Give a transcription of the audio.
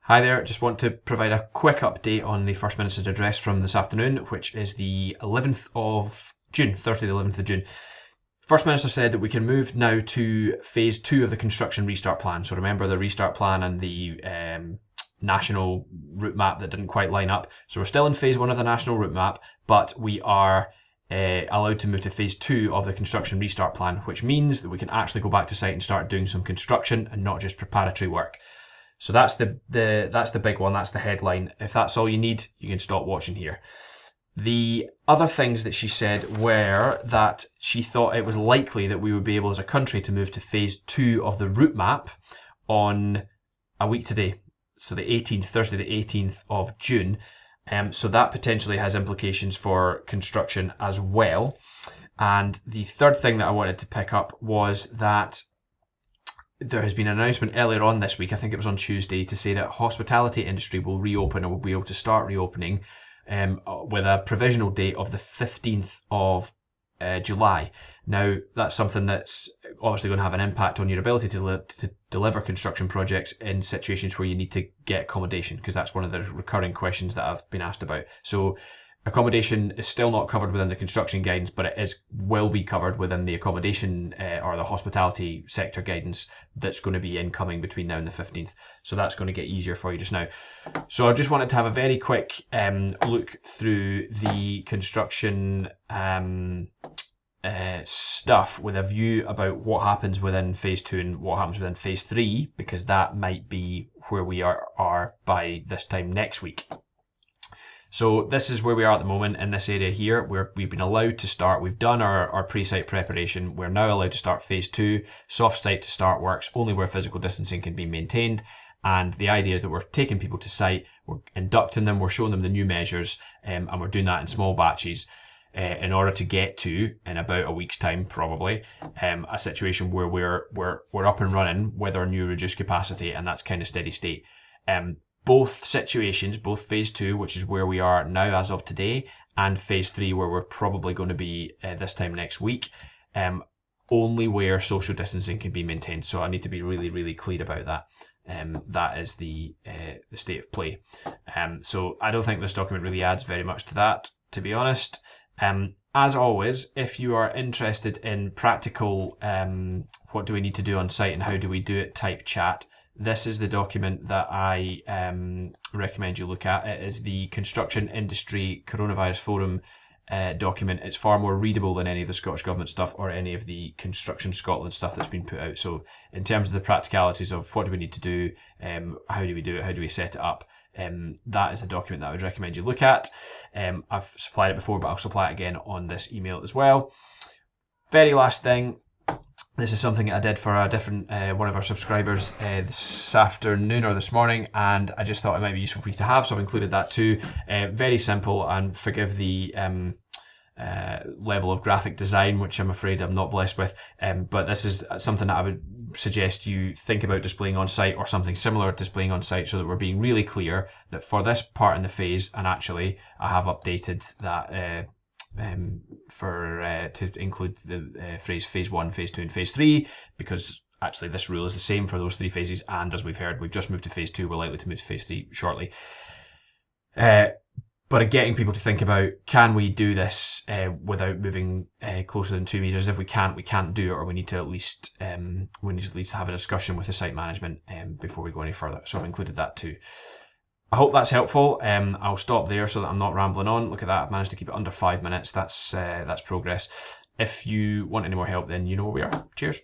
Hi there, just want to provide a quick update on the First Minister's address from this afternoon, which is the 11th of June, Thursday the 11th of June. First Minister said that we can move now to phase 2 of the construction restart plan. So remember the restart plan and the national route map that didn't quite line up. So we're still in phase 1 of the national route map, but we are allowed to move to phase 2 of the construction restart plan, which means that we can actually go back to site and start doing some construction and not just preparatory work. So that's the big one, that's the headline. If that's all you need, you can stop watching here. The other things that she said were that she thought it was likely that we would be able as a country to move to phase 2 of the route map on a week today. So the 18th, Thursday the 18th of June. So that potentially has implications for construction as well. And the third thing that I wanted to pick up was that there has been an announcement earlier on this week, I think it was on Tuesday, to say that hospitality industry will reopen, or will be able to start reopening with a provisional date of the 15th of July. Now, that's something that's obviously going to have an impact on your ability to deliver construction projects in situations where you need to get accommodation, because that's one of the recurring questions that I've been asked about. So accommodation is still not covered within the construction guidance, but it will be covered within the accommodation or the hospitality sector guidance that's going to be incoming between now and the 15th. So that's going to get easier for you just now. So I just wanted to have a very quick look through the construction stuff with a view about what happens within phase 2 and what happens within phase 3, because that might be where we are by this time next week. So this is where we are at the moment in this area here, where we've been allowed to start. We've done our pre-site preparation. We're now allowed to start phase 2, soft site to start works, only where physical distancing can be maintained. And the idea is that we're taking people to site, we're inducting them, we're showing them the new measures, and we're doing that in small batches in order to get to, in about a week's time probably, a situation where we're up and running with our new reduced capacity, and that's kind of steady state. Both situations, both phase 2, which is where we are now as of today, and phase 3, where we're probably going to be this time next week, only where social distancing can be maintained. So I need to be really, really clear about that. That is the state of play. So I don't think this document really adds very much to that, to be honest. As always, if you are interested in practical, what do we need to do on site and how do we do it type chat, this is the document that I recommend you look at. It is the Construction Industry Coronavirus Forum document. It's far more readable than any of the Scottish Government stuff or any of the Construction Scotland stuff that's been put out. So in terms of the practicalities of what do we need to do, how do we do it, how do we set it up, that is a document that I would recommend you look at. I've supplied it before, but I'll supply it again on this email as well. Very last thing. This is something I did for a different one of our subscribers this afternoon or this morning, and I just thought it might be useful for you to have, so I've included that too. Very simple, and forgive the level of graphic design, which I'm afraid I'm not blessed with, but this is something that I would suggest you think about displaying on site, or something similar displaying on site, so that we're being really clear that for this part in the phase, and actually I have updated that to include the phrase phase 1, phase 2 and phase 3, because actually this rule is the same for those 3 phases, and as we've heard, we've just moved to phase 2, we're likely to move to phase 3 shortly. But getting people to think about, can we do this without moving closer than 2 meters? If we can't do it, or we need to at least have a discussion with the site management before we go any further. So I've included that too. I hope that's helpful. I'll stop there so that I'm not rambling on. Look at that, I've managed to keep it under 5 minutes. That's progress. If you want any more help, then you know where we are. Cheers.